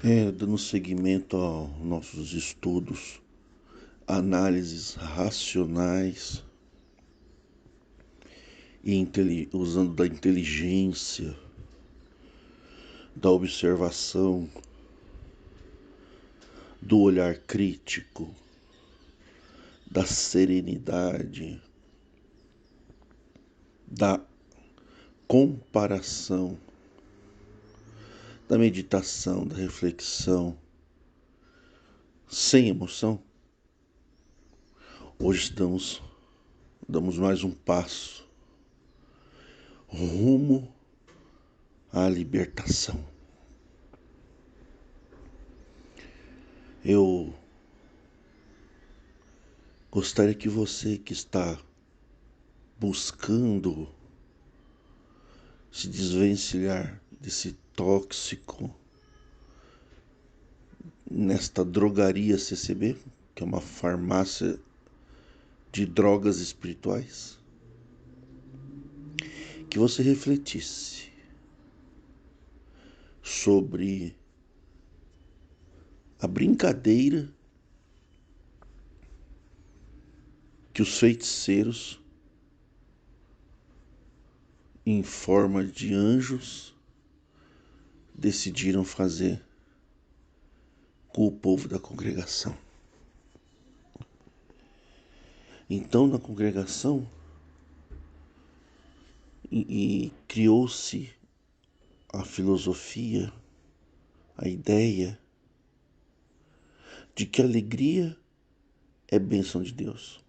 Dando seguimento aos nossos estudos, análises racionais e usando da inteligência, da observação, do olhar crítico, da serenidade, da comparação, da meditação, da reflexão, sem emoção. Hoje damos mais um passo rumo à libertação. Eu gostaria que você que está buscando se desvencilhar desse tóxico nesta drogaria CCB, que é uma farmácia de drogas espirituais, que você refletisse sobre a brincadeira que os feiticeiros, em forma de anjos, decidiram fazer com o povo da congregação. Então, na congregação, criou-se a filosofia, a ideia de que a alegria é bênção de Deus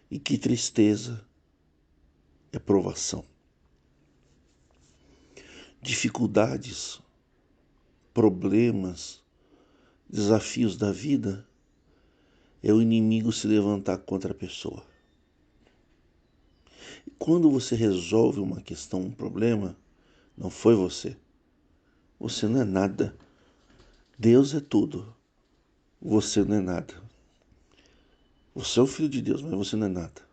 e que tristeza é provação. Dificuldades, problemas, desafios da vida é o inimigo se levantar contra a pessoa. E quando você resolve uma questão, um problema, não foi você. Você não é nada. Deus é tudo. Você não é nada. Você é o filho de Deus, mas você não é nada.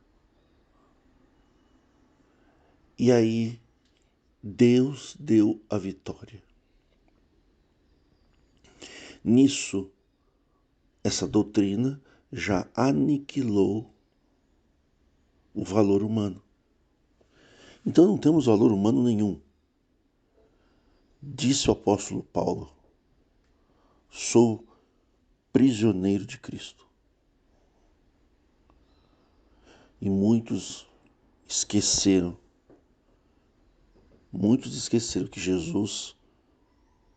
E aí, Deus deu a vitória. Nisso, essa doutrina já aniquilou o valor humano. Então não temos valor humano nenhum. Disse o apóstolo Paulo: sou prisioneiro de Cristo. E muitos esqueceram que Jesus,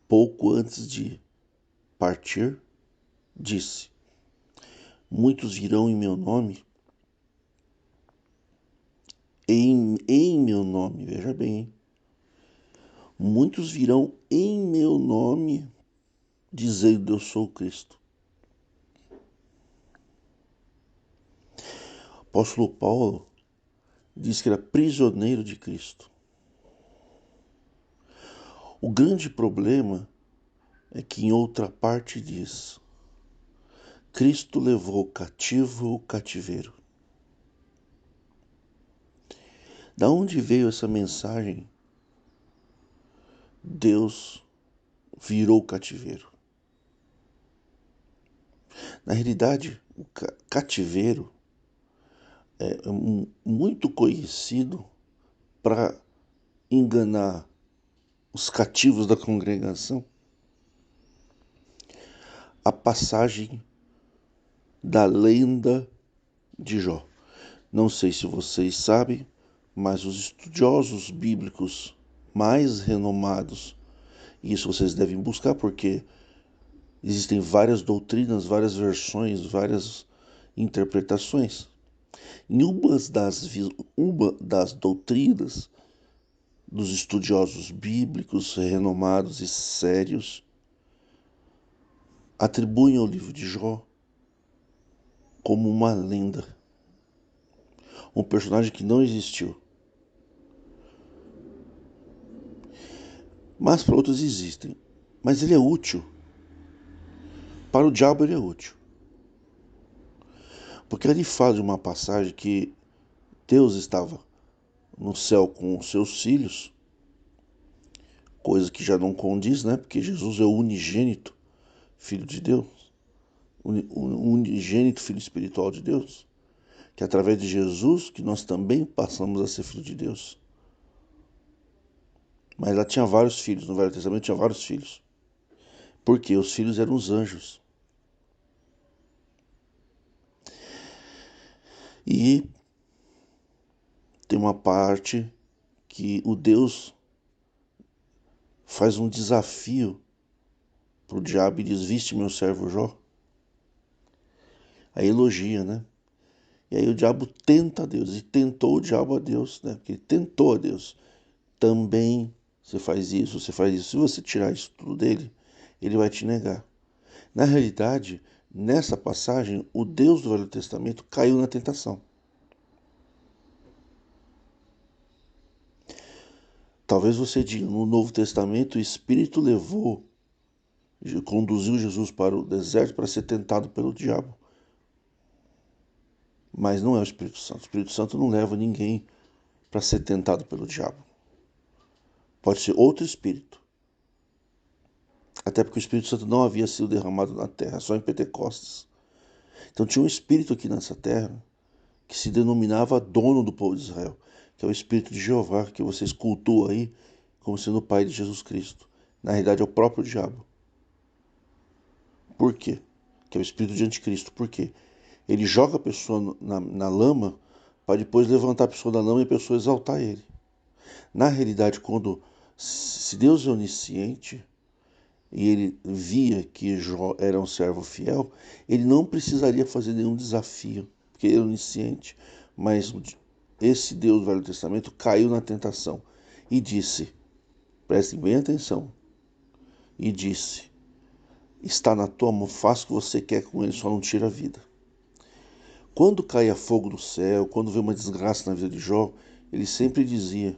pouco antes de partir, disse: muitos virão em meu nome, em meu nome, veja bem, muitos virão em meu nome, dizendo eu sou o Cristo. O apóstolo Paulo disse que era prisioneiro de Cristo. O grande problema é que em outra parte diz: Cristo levou cativo o cativeiro. Da onde veio essa mensagem? Deus virou o cativeiro. Na realidade, o cativeiro é muito conhecido para enganar os cativos da congregação. A passagem da lenda de Jó. Não sei se vocês sabem, mas os estudiosos bíblicos mais renomados, e isso vocês devem buscar porque existem várias doutrinas, várias versões, várias interpretações. Em uma das doutrinas dos estudiosos bíblicos renomados e sérios, atribuem ao livro de Jó como uma lenda, um personagem que não existiu. Mas para outros existem. Mas ele é útil. Para o diabo ele é útil. Porque ele fala de uma passagem que Deus estava no céu com os seus filhos, coisa que já não condiz, né? Porque Jesus é o unigênito Filho de Deus, o unigênito Filho espiritual de Deus, que é através de Jesus que nós também passamos a ser filho de Deus. Mas ela tinha vários filhos, no Velho Testamento tinha vários filhos. Porque os filhos eram os anjos. E tem uma parte que o Deus faz um desafio para o diabo e diz: viste meu servo Jó? Aí elogia, né? E aí o diabo tenta a Deus, e tentou o diabo a Deus, né? Porque ele tentou a Deus. Também você faz isso, você faz isso. Se você tirar isso tudo dele, ele vai te negar. Na realidade, nessa passagem, o Deus do Velho Testamento caiu na tentação. Talvez você diga, no Novo Testamento, o Espírito conduziu Jesus para o deserto para ser tentado pelo diabo. Mas não é o Espírito Santo. O Espírito Santo não leva ninguém para ser tentado pelo diabo. Pode ser outro Espírito. Até porque o Espírito Santo não havia sido derramado na terra, só em Pentecostes. Então tinha um Espírito aqui nessa terra que se denominava dono do povo de Israel, que é o Espírito de Jeová, que vocês cultuam aí como sendo o Pai de Jesus Cristo. Na realidade é o próprio diabo. Por quê? Que é o Espírito de Anticristo. Por quê? Ele joga a pessoa na lama para depois levantar a pessoa da lama e a pessoa exaltar ele. Na realidade, se Deus é onisciente e ele via que Jó era um servo fiel, ele não precisaria fazer nenhum desafio, porque ele é onisciente. Mas esse Deus do Velho Testamento caiu na tentação e disse, prestem bem atenção, e disse: está na tua mão, faça o que você quer com ele, só não tira a vida. Quando caía fogo do céu, quando veio uma desgraça na vida de Jó, ele sempre dizia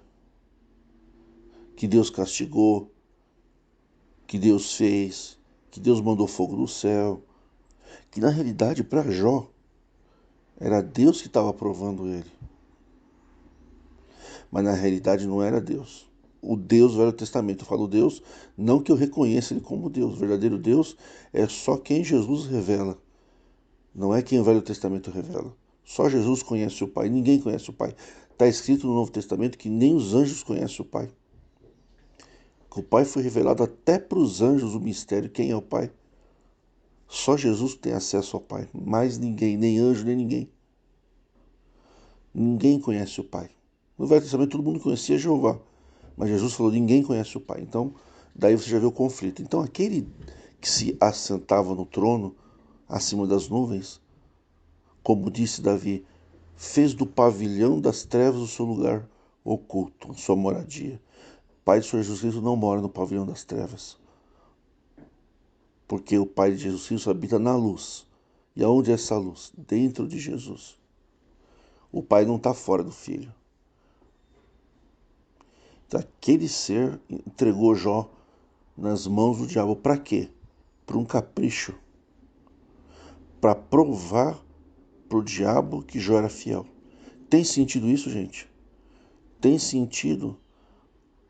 que Deus castigou, que Deus fez, que Deus mandou fogo do céu, que na realidade para Jó era Deus que estava provando ele. Mas na realidade não era Deus. O Deus do Velho Testamento, eu falo Deus, não que eu reconheça ele como Deus. O verdadeiro Deus é só quem Jesus revela. Não é quem o Velho Testamento revela. Só Jesus conhece o Pai, ninguém conhece o Pai. Está escrito no Novo Testamento que nem os anjos conhecem o Pai. Que o Pai foi revelado até para os anjos o mistério, quem é o Pai. Só Jesus tem acesso ao Pai, mais ninguém, nem anjo, nem ninguém. Ninguém conhece o Pai. No Velho Testamento todo mundo conhecia Jeová, mas Jesus falou: ninguém conhece o Pai. Então, daí você já vê o conflito. Então, aquele que se assentava no trono, acima das nuvens, como disse Davi, fez do pavilhão das trevas o seu lugar oculto, sua moradia. Pai de Senhor Jesus Cristo não mora no pavilhão das trevas, porque o Pai de Jesus Cristo habita na luz. E aonde é essa luz? Dentro de Jesus. O Pai não está fora do Filho. Então, aquele ser entregou Jó nas mãos do diabo. Para quê? Para um capricho. Para provar para o diabo que Jó era fiel. Tem sentido isso, gente? Tem sentido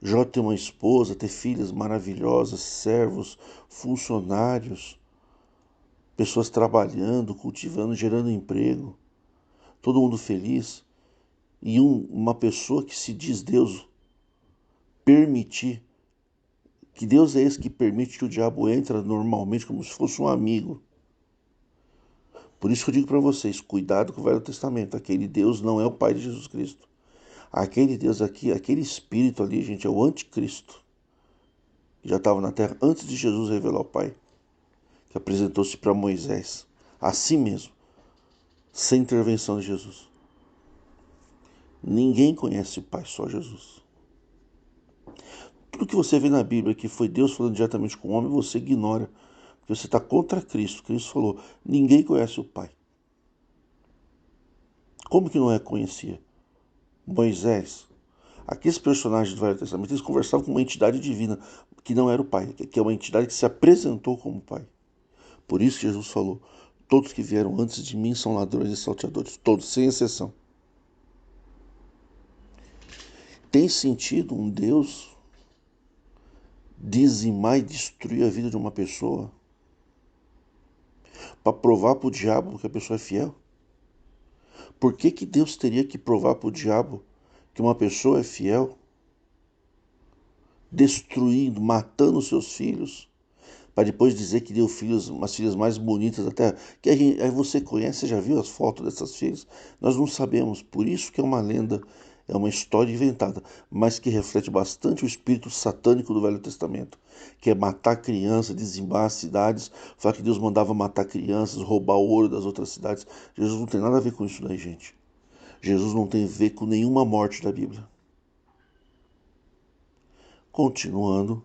Jó ter uma esposa, ter filhas maravilhosas, servos, funcionários, pessoas trabalhando, cultivando, gerando emprego, todo mundo feliz, e uma pessoa que se diz Deus permitir, que Deus é esse que permite que o diabo entre normalmente como se fosse um amigo. Por isso que eu digo para vocês, cuidado com o Velho Testamento, aquele Deus não é o Pai de Jesus Cristo. Aquele Deus aqui, aquele espírito ali, gente, é o anticristo, que já estava na terra antes de Jesus revelar o Pai, que apresentou-se para Moisés, assim mesmo, sem intervenção de Jesus. Ninguém conhece o Pai, só Jesus. Tudo que você vê na Bíblia que foi Deus falando diretamente com o homem, você ignora, porque você está contra Cristo. Cristo falou, ninguém conhece o Pai. Como que Noé conhecia? Moisés. Aqueles personagens do Velho Testamento, eles conversavam com uma entidade divina, que não era o Pai, que é uma entidade que se apresentou como Pai. Por isso que Jesus falou, todos que vieram antes de mim são ladrões e salteadores, todos, sem exceção. Tem sentido um Deus dizimar e destruir a vida de uma pessoa para provar para o diabo que a pessoa é fiel? Por que que Deus teria que provar para o diabo que uma pessoa é fiel, destruindo, matando seus filhos, para depois dizer que deu filhos, umas filhas mais bonitas até que aí você conhece, você já viu as fotos dessas filhas? Nós não sabemos, por isso que é uma lenda, é uma história inventada, mas que reflete bastante o espírito satânico do Velho Testamento, que é matar crianças, dizimar as cidades, falar que Deus mandava matar crianças, roubar o ouro das outras cidades. Jesus não tem nada a ver com isso daí, gente. Jesus não tem a ver com nenhuma morte da Bíblia. Continuando,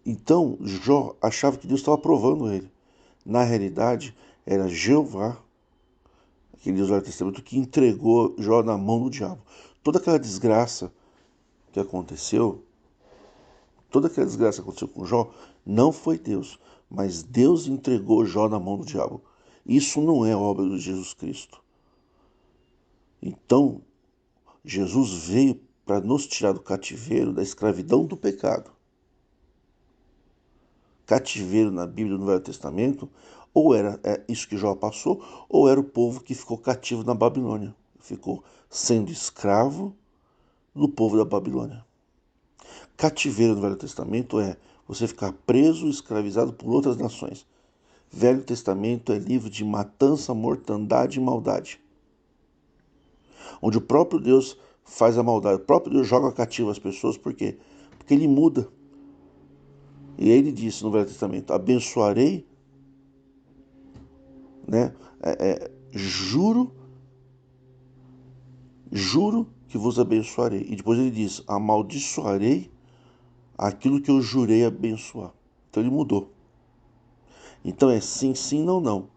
então Jó achava que Deus estava provando ele. Na realidade, era Jeová, aquele Deus do Velho Testamento, que entregou Jó na mão do diabo. Toda aquela desgraça que aconteceu, toda aquela desgraça que aconteceu com Jó, não foi Deus, mas Deus entregou Jó na mão do diabo. Isso não é obra de Jesus Cristo. Então, Jesus veio para nos tirar do cativeiro, da escravidão do pecado. Cativeiro na Bíblia, no Velho Testamento, ou era isso que Jó passou, ou era o povo que ficou cativo na Babilônia. Ficou sendo escravo do povo da Babilônia. Cativeiro no Velho Testamento é você ficar preso, escravizado por outras nações. Velho Testamento é livro de matança, mortandade e maldade. Onde o próprio Deus faz a maldade, o próprio Deus joga cativo as pessoas, por quê? Porque ele muda. E aí ele disse no Velho Testamento: abençoarei, né? Juro que vos abençoarei. E depois ele diz: amaldiçoarei aquilo que eu jurei abençoar. Então ele mudou. Então é sim, sim, não, não.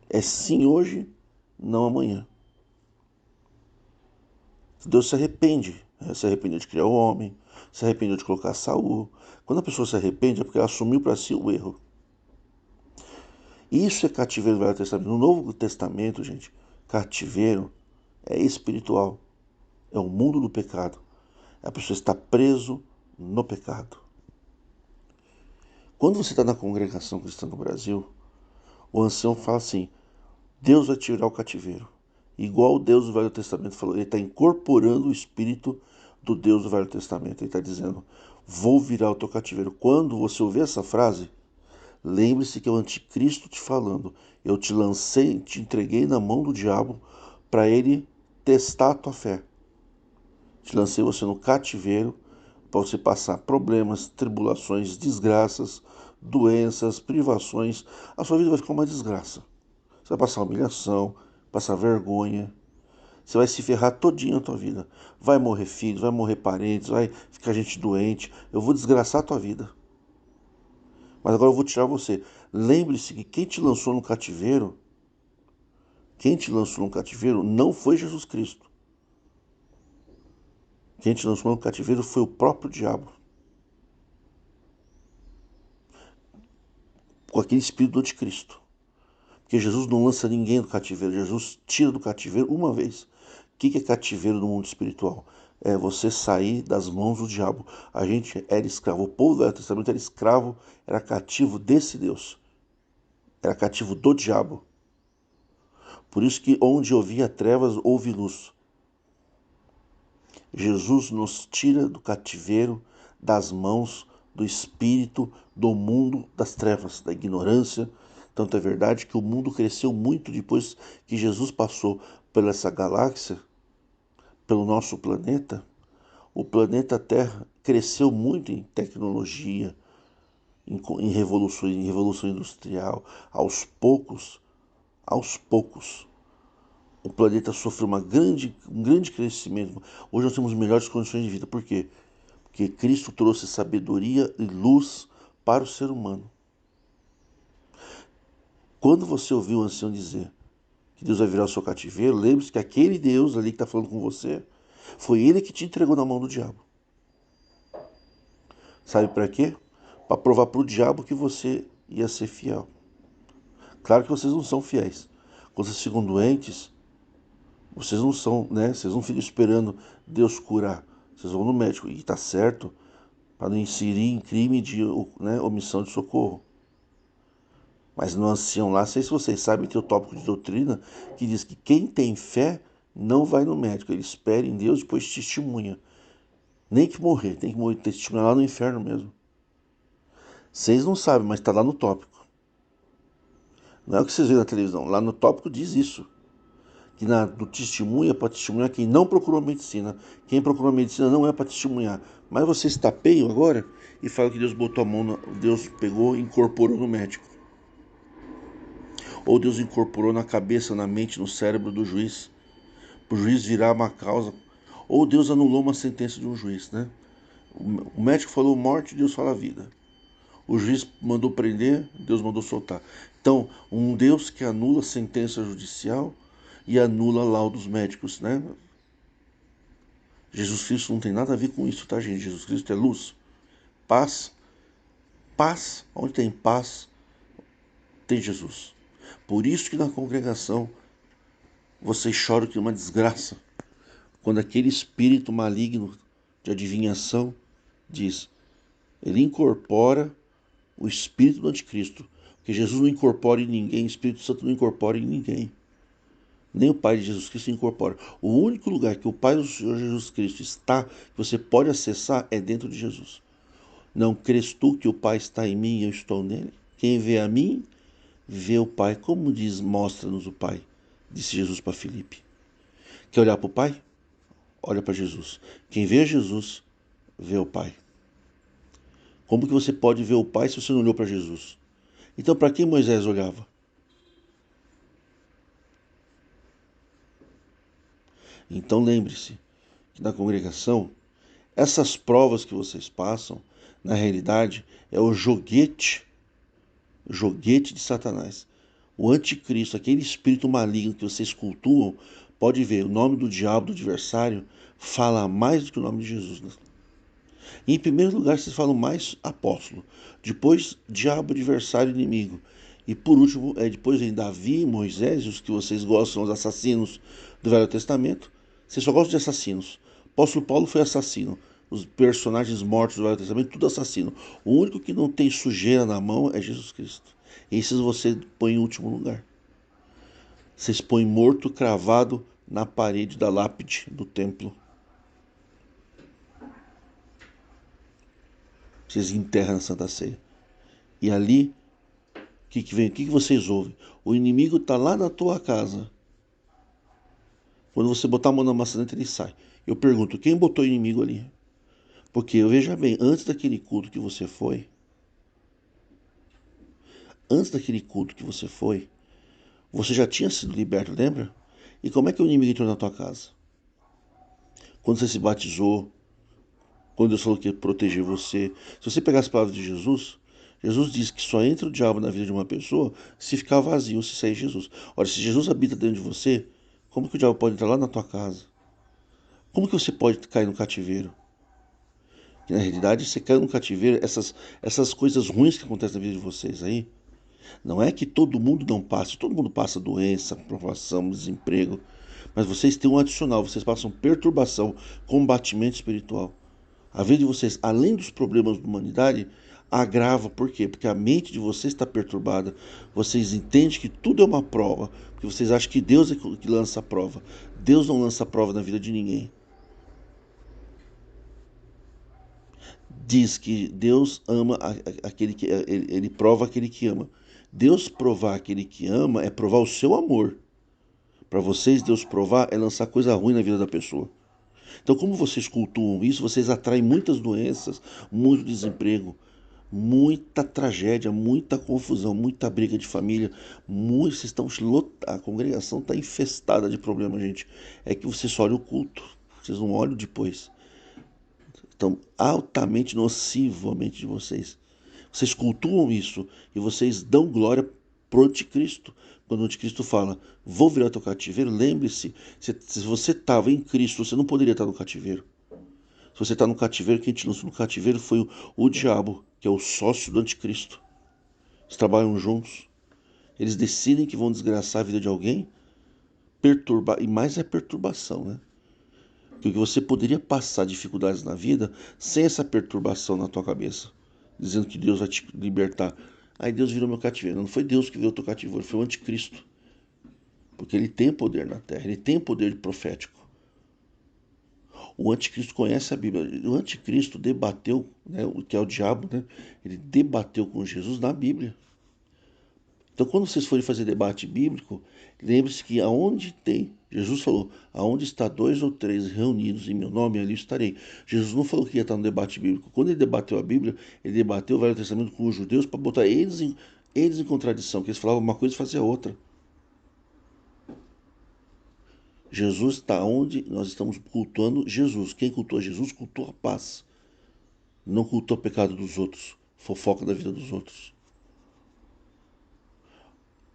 É sim hoje, não amanhã. Deus se arrepende. Se arrependeu de criar o homem, se arrependeu de colocar Saul. Quando a pessoa se arrepende é porque ela assumiu para si o erro. Isso é cativeiro no Velho Testamento. No Novo Testamento, gente, cativeiro é espiritual. É o mundo do pecado. A pessoa está preso no pecado. Quando você está na congregação cristã no Brasil, o ancião fala assim: Deus vai tirar o cativeiro. Igual o Deus do Velho Testamento falou, ele está incorporando o espírito do Deus do Velho Testamento. Ele está dizendo: vou virar o teu cativeiro. Quando você ouvir essa frase, lembre-se que é o anticristo te falando: eu te lancei, te entreguei na mão do diabo para ele testar a tua fé. Te lancei você no cativeiro para você passar problemas, tribulações, desgraças, doenças, privações. A sua vida vai ficar uma desgraça. Você vai passar humilhação, passar vergonha. Você vai se ferrar todinho na tua vida. Vai morrer filhos, vai morrer parentes, vai ficar gente doente. Eu vou desgraçar a tua vida. Mas agora eu vou tirar você. Lembre-se que quem te lançou no cativeiro não foi Jesus Cristo. Quem te lançou no cativeiro foi o próprio diabo. Com aquele espírito do anticristo. Porque Jesus não lança ninguém do cativeiro. Jesus tira do cativeiro uma vez. O que é cativeiro no mundo espiritual? É você sair das mãos do diabo. A gente era escravo. O povo do Velho Testamento era escravo, era cativo desse Deus. Era cativo do diabo. Por isso que onde havia trevas, houve luz. Jesus nos tira do cativeiro, das mãos do espírito, do mundo das trevas, da ignorância. Tanto é verdade que o mundo cresceu muito depois que Jesus passou pela essa galáxia, pelo nosso planeta. O planeta Terra cresceu muito em tecnologia, em revolução industrial. Aos poucos, o planeta sofreu um grande crescimento. Hoje nós temos melhores condições de vida. Por quê? Porque Cristo trouxe sabedoria e luz para o ser humano. Quando você ouvir o ancião dizer que Deus vai virar o seu cativeiro, lembre-se que aquele Deus ali que está falando com você, foi ele que te entregou na mão do diabo. Sabe para quê? Para provar para o diabo que você ia ser fiel. Claro que vocês não são fiéis. Quando vocês ficam doentes, vocês não são, né? Vocês não ficam esperando Deus curar. Vocês vão no médico, e tá certo, para não inserir em crime de, né, omissão de socorro. Mas no ancião lá, não sei se vocês sabem, tem o tópico de doutrina que diz que quem tem fé não vai no médico, ele espera em Deus e depois testemunha. Nem que morrer, tem que morrer, testemunhar lá no inferno mesmo. Vocês não sabem, mas está lá no tópico. Não é o que vocês veem na televisão, lá no tópico diz isso. Que do testemunha é para testemunhar quem não procurou medicina. Quem procurou medicina não é para testemunhar. Mas vocês tapeiam agora e falam que Deus botou a mão, Deus pegou e incorporou no médico. Ou Deus incorporou na cabeça, na mente, no cérebro do juiz, para o juiz virar uma causa. Ou Deus anulou uma sentença de um juiz, né? O médico falou morte, Deus fala vida. O juiz mandou prender, Deus mandou soltar. Então, um Deus que anula sentença judicial e anula laudos médicos, né? Jesus Cristo não tem nada a ver com isso, tá, gente? Jesus Cristo é luz, paz. Paz, onde tem paz, tem Jesus. Por isso que na congregação vocês choram que é uma desgraça. Quando aquele espírito maligno de adivinhação diz, ele incorpora o espírito do anticristo. Porque Jesus não incorpora em ninguém, o Espírito Santo não incorpora em ninguém. Nem o Pai de Jesus Cristo incorpora. O único lugar que o Pai do Senhor Jesus Cristo está, que você pode acessar, é dentro de Jesus. Não crês tu que o Pai está em mim e eu estou nele? Quem vê a mim, vê o Pai. Como diz, mostra-nos o Pai, disse Jesus para Filipe. Quer olhar para o Pai? Olha para Jesus. Quem vê Jesus, vê o Pai. Como que você pode ver o Pai se você não olhou para Jesus? Então, para quem Moisés olhava? Então, lembre-se que na congregação, essas provas que vocês passam, na realidade, é o joguete de Satanás. O anticristo, aquele espírito maligno que vocês cultuam, pode ver, o nome do diabo, do adversário, fala mais do que o nome de Jesus. E, em primeiro lugar, vocês falam mais apóstolo. Depois, diabo, adversário, inimigo. E por último, depois vem Davi, Moisés, os que vocês gostam, os assassinos do Velho Testamento. Vocês só gostam de assassinos. O apóstolo Paulo foi assassino. Os personagens mortos do Velho Testamento, tudo assassino. O único que não tem sujeira na mão é Jesus Cristo. Esses você põe em último lugar. Vocês põem morto cravado na parede da lápide do templo. Vocês enterram na Santa Ceia. E ali, o que vem? O que vocês ouvem? O inimigo está lá na tua casa. Quando você botar a mão na maçaneta, ele sai. Eu pergunto, quem botou o inimigo ali? Porque, veja bem, antes daquele culto que você foi, você já tinha sido liberto, lembra? E como é que o inimigo entrou na tua casa? Quando você se batizou, quando Deus falou que ia proteger você. Se você pegar as palavras de Jesus, Jesus diz que só entra o diabo na vida de uma pessoa se ficar vazio, se sair Jesus. Ora, se Jesus habita dentro de você, como que o diabo pode entrar lá na tua casa? Como que você pode cair no cativeiro? Que na realidade você cai no cativeiro, essas coisas ruins que acontecem na vida de vocês aí, não é que todo mundo não passe, todo mundo passa doença, provação, desemprego, mas vocês têm um adicional, vocês passam perturbação, combatimento espiritual. A vida de vocês, além dos problemas da humanidade, agrava. Por quê? Porque a mente de vocês está perturbada. Vocês entendem que tudo é uma prova, porque vocês acham que Deus é que lança a prova. Deus não lança a prova na vida de ninguém. Diz que Deus ama aquele que ele prova aquele que ama. Deus provar aquele que ama é provar o seu amor. Para vocês, Deus provar é lançar coisa ruim na vida da pessoa. Então, como vocês cultuam isso, vocês atraem muitas doenças, muito desemprego, muita tragédia, muita confusão, muita briga de família. Vocês estão a congregação está infestada de problemas, gente. É que vocês só olham o culto, vocês não olham depois. Estão altamente nocivo a mente de vocês. Vocês cultuam isso e vocês dão glória pro anticristo. Quando o anticristo fala, vou virar teu cativeiro, lembre-se, se você estava em Cristo, você não poderia estar no cativeiro. Se você está no cativeiro, quem te lançou no cativeiro foi o diabo, que é o sócio do anticristo. Eles trabalham juntos. Eles decidem que vão desgraçar a vida de alguém, perturbar, e mais é perturbação, né? Que você poderia passar dificuldades na vida sem essa perturbação na tua cabeça, dizendo que Deus vai te libertar. Aí Deus virou meu cativeiro. Não foi Deus que virou teu cativeiro, foi o anticristo. Porque ele tem poder na terra, ele tem poder profético. O anticristo conhece a Bíblia. O anticristo debateu, né, o que é o diabo, né? Ele debateu com Jesus na Bíblia. Então, quando vocês forem fazer debate bíblico, lembre-se que aonde tem, Jesus falou, aonde está dois ou três reunidos em meu nome, ali estarei. Jesus não falou que ia estar no debate bíblico. Quando ele debateu a Bíblia, ele debateu o Velho Testamento com os judeus para botar eles em contradição, que eles falavam uma coisa e faziam outra. Jesus está onde nós estamos cultuando Jesus. Quem cultua Jesus cultua a paz. Não cultua o pecado dos outros, fofoca da vida dos outros.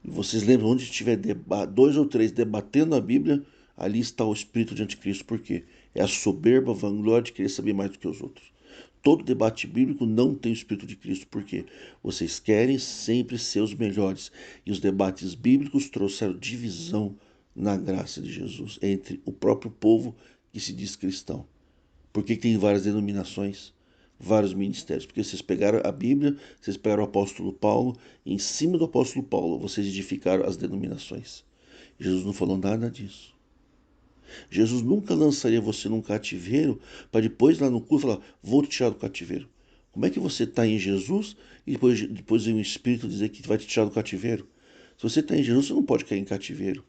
E vocês lembram, onde tiver dois ou três debatendo a Bíblia, ali está o espírito de anticristo. Por quê? É a soberba, a vanglória de querer saber mais do que os outros. Todo debate bíblico não tem o espírito de Cristo. Por quê? Vocês querem sempre ser os melhores. E os debates bíblicos trouxeram divisão na graça de Jesus entre o próprio povo que se diz cristão. Por que tem várias denominações? Vários ministérios, porque vocês pegaram a Bíblia, vocês pegaram o apóstolo Paulo, e em cima do apóstolo Paulo vocês edificaram as denominações. Jesus não falou nada disso. Jesus nunca lançaria você num cativeiro para depois lá no culto falar, vou te tirar do cativeiro. Como é que você está em Jesus e depois vem um Espírito dizer que vai te tirar do cativeiro? Se você está em Jesus, você não pode cair em cativeiro.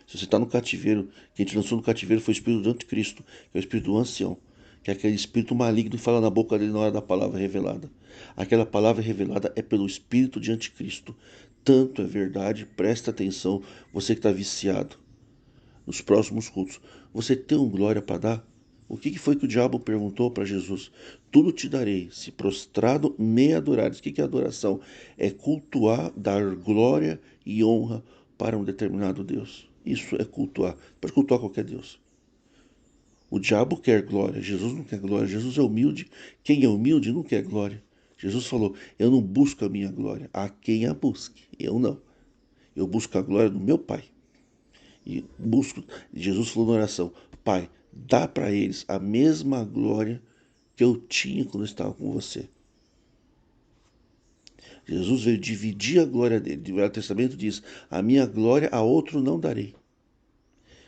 Se você está no cativeiro, quem te lançou no cativeiro foi o Espírito do Anticristo, que é o Espírito do Ancião, que é aquele espírito maligno que fala na boca dele na hora da palavra revelada. Aquela palavra revelada é pelo Espírito de Anticristo. Tanto é verdade, presta atenção, você que está viciado. Nos próximos cultos, você tem um glória para dar? O que foi que o diabo perguntou para Jesus? Tudo te darei, se prostrado me adorares. O que é adoração? É cultuar, dar glória e honra para um determinado Deus. Isso é cultuar. Pode cultuar qualquer Deus. O diabo quer glória, Jesus não quer glória. Jesus é humilde. Quem é humilde não quer glória. Jesus falou: eu não busco a minha glória, há quem a busque. Eu não. Eu busco a glória do meu Pai. E busco. Jesus falou na oração: Pai, dá para eles a mesma glória que eu tinha quando eu estava com você. Jesus veio dividir a glória dele. O Velho Testamento diz: a minha glória a outro não darei.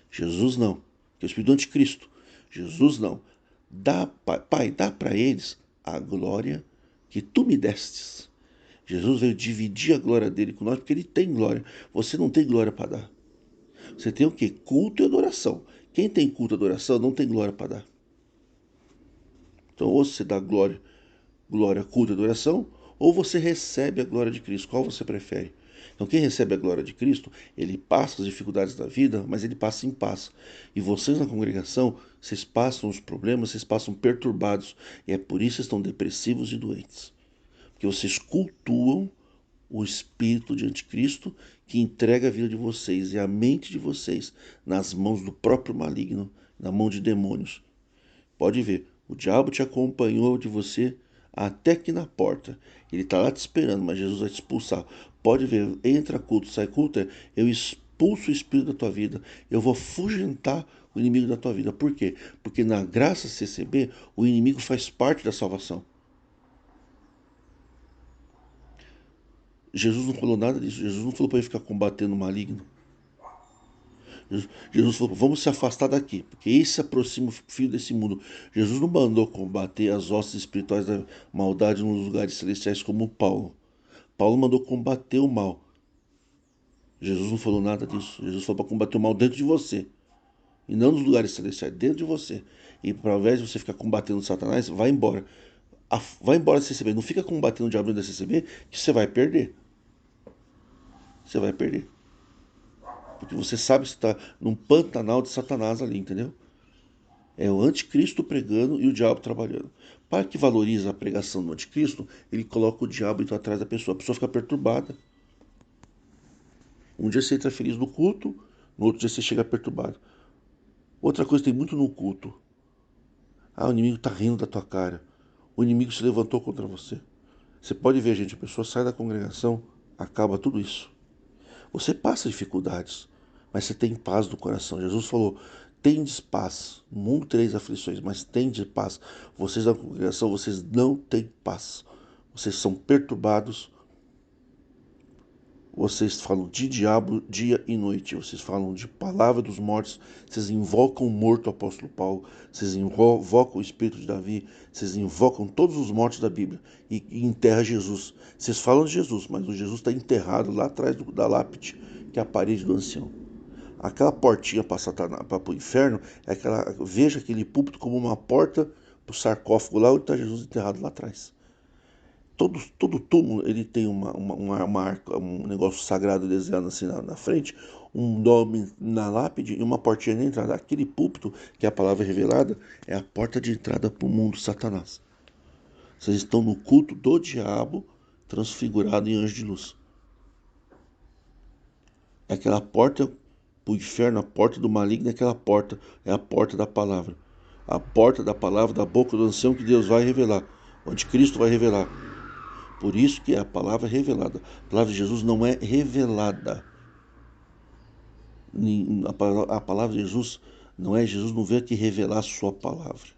Jesus não, que é o Espírito do Anticristo. Jesus não. Dá, Pai, dá para eles a glória que tu me destes. Jesus veio dividir a glória dele com nós, porque ele tem glória. Você não tem glória para dar. Você tem o quê? Culto e adoração. Quem tem culto e adoração não tem glória para dar. Então, ou você dá glória, culto e adoração, ou você recebe a glória de Cristo. Qual você prefere? Então, quem recebe a glória de Cristo, ele passa as dificuldades da vida, mas ele passa em paz. E vocês na congregação, vocês passam os problemas, vocês passam perturbados. E é por isso que estão depressivos e doentes. Porque vocês cultuam o espírito de anticristo que entrega a vida de vocês e a mente de vocês nas mãos do próprio maligno, na mão de demônios. Pode ver, o diabo te acompanhou de você até aqui na porta. Ele está lá te esperando, mas Jesus vai te expulsar. Pode ver, entra culto, sai culto, eu expulso o espírito da tua vida. Eu vou afugentar o inimigo da tua vida. Por quê? Porque na graça CCB, o inimigo faz parte da salvação. Jesus não falou nada disso. Jesus não falou para ele ficar combatendo o maligno. Jesus falou: vamos se afastar daqui, porque esse se aproxima o filho desse mundo. Jesus não mandou combater as hostes espirituais da maldade nos lugares celestiais como Paulo. Paulo mandou combater o mal. Jesus não falou nada disso. Jesus falou para combater o mal dentro de você. E não nos lugares celestiais, dentro de você. E ao invés de você ficar combatendo Satanás, vai embora. Vai embora da CCB. Não fica combatendo o diabo da CCB, que você vai perder. Você vai perder. Porque você sabe que está num pantanal de Satanás ali, entendeu? É o anticristo pregando e o diabo trabalhando. Para que valorize a pregação do anticristo, ele coloca o diabo então atrás da pessoa. A pessoa fica perturbada. Um dia você entra feliz no culto, no outro dia você chega perturbado. Outra coisa tem muito no culto. Ah, o inimigo está rindo da tua cara. O inimigo se levantou contra você. Você pode ver, gente, a pessoa sai da congregação, acaba tudo isso. Você passa dificuldades, mas você tem paz no coração. Jesus falou: tendes paz. No mundo tereis aflições, mas tendes paz. Vocês da congregação, vocês não têm paz. Vocês são perturbados. Vocês falam de diabo dia e noite. Vocês falam de palavra dos mortos. Vocês invocam o morto apóstolo Paulo. Vocês invocam o espírito de Davi. Vocês invocam todos os mortos da Bíblia e enterram Jesus. Vocês falam de Jesus, mas o Jesus está enterrado lá atrás da lápide, que é a parede do ancião. Aquela portinha para o inferno, é aquela, veja aquele púlpito como uma porta para o sarcófago lá onde está Jesus enterrado lá atrás. Todo túmulo ele tem uma marca, um negócio sagrado desenhado assim na frente, um nome na lápide e uma portinha de entrada. Aquele púlpito, que é a palavra revelada, é a porta de entrada para o mundo Satanás. Vocês estão no culto do diabo transfigurado em anjo de luz. É aquela porta para o inferno, a porta do maligno, aquela porta é a porta da palavra. A porta da palavra da boca do ancião que Deus vai revelar, onde Cristo vai revelar. Por isso que é a palavra revelada. A palavra de Jesus não é revelada. A palavra de Jesus não veio aqui revelar a sua palavra.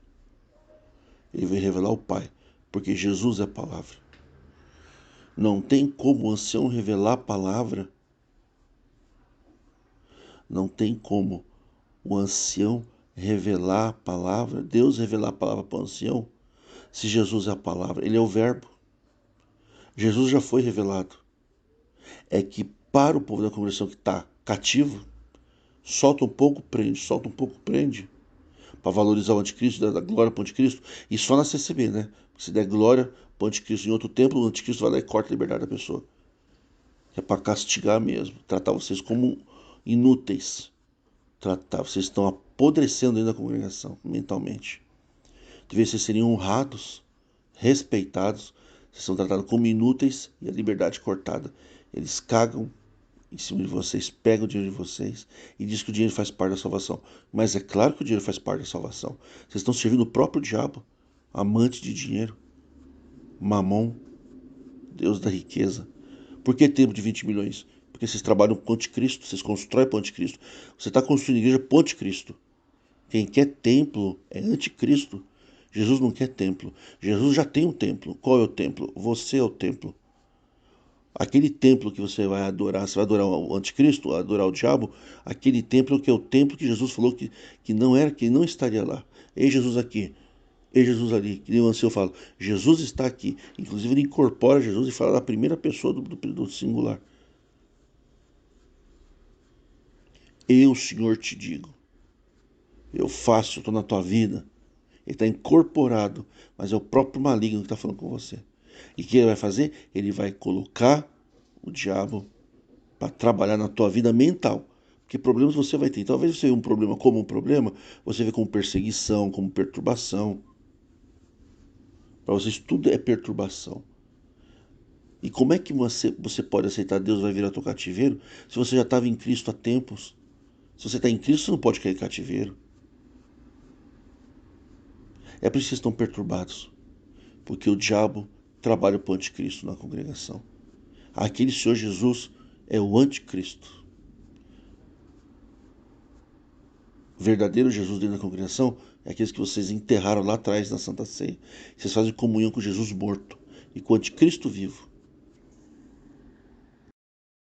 Ele veio revelar o Pai, porque Jesus é a palavra. Não tem como o ancião revelar a palavra. Não tem como o ancião revelar a palavra, Deus revelar a palavra para o ancião, se Jesus é a palavra. Ele é o verbo. Jesus já foi revelado. É que para o povo da congregação que está cativo, solta um pouco, prende, para valorizar o anticristo, dar glória para o anticristo, e só na CCB, né? Se der glória para o anticristo em outro templo, o anticristo vai lá e corta a liberdade da pessoa. É para castigar mesmo, tratar vocês como inúteis. Vocês estão apodrecendo dentro da congregação, mentalmente. Devia vocês seriam honrados, respeitados, vocês são tratados como inúteis e a liberdade cortada. Eles cagam em cima de vocês, pegam o dinheiro de vocês e diz que o dinheiro faz parte da salvação. Mas é claro que o dinheiro faz parte da salvação. Vocês estão servindo o próprio diabo, amante de dinheiro, Mamon, Deus da riqueza. Por que tempo de 20 milhões? Porque vocês trabalham com o anticristo, vocês constroem para o anticristo. Você está construindo igreja para o anticristo. Quem quer templo é anticristo. Jesus não quer templo. Jesus já tem um templo. Qual é o templo? Você é o templo. Aquele templo que você vai adorar o anticristo, adorar o diabo, aquele templo que é o templo que Jesus falou que não era, que não estaria lá. Ei Jesus aqui, ei Jesus ali, que nem o ancião fala, Jesus está aqui. Inclusive ele incorpora Jesus e fala da primeira pessoa do singular. Eu, Senhor, te digo, eu faço, eu estou na tua vida. Ele está incorporado, mas é o próprio maligno que está falando com você. E o que ele vai fazer? Ele vai colocar o diabo para trabalhar na tua vida mental. Porque problemas você vai ter. Talvez você veja um problema como um problema, você vê como perseguição, como perturbação. Para vocês tudo é perturbação. E como é que você pode aceitar Deus vai virar teu cativeiro se você já estava em Cristo há tempos? Se você está em Cristo, você não pode cair cativeiro. É por isso que vocês estão perturbados. Porque o diabo trabalha para o anticristo na congregação. Aquele Senhor Jesus é o anticristo. O verdadeiro Jesus dentro da congregação é aqueles que vocês enterraram lá atrás na Santa Ceia. Vocês fazem comunhão com Jesus morto e com o anticristo vivo.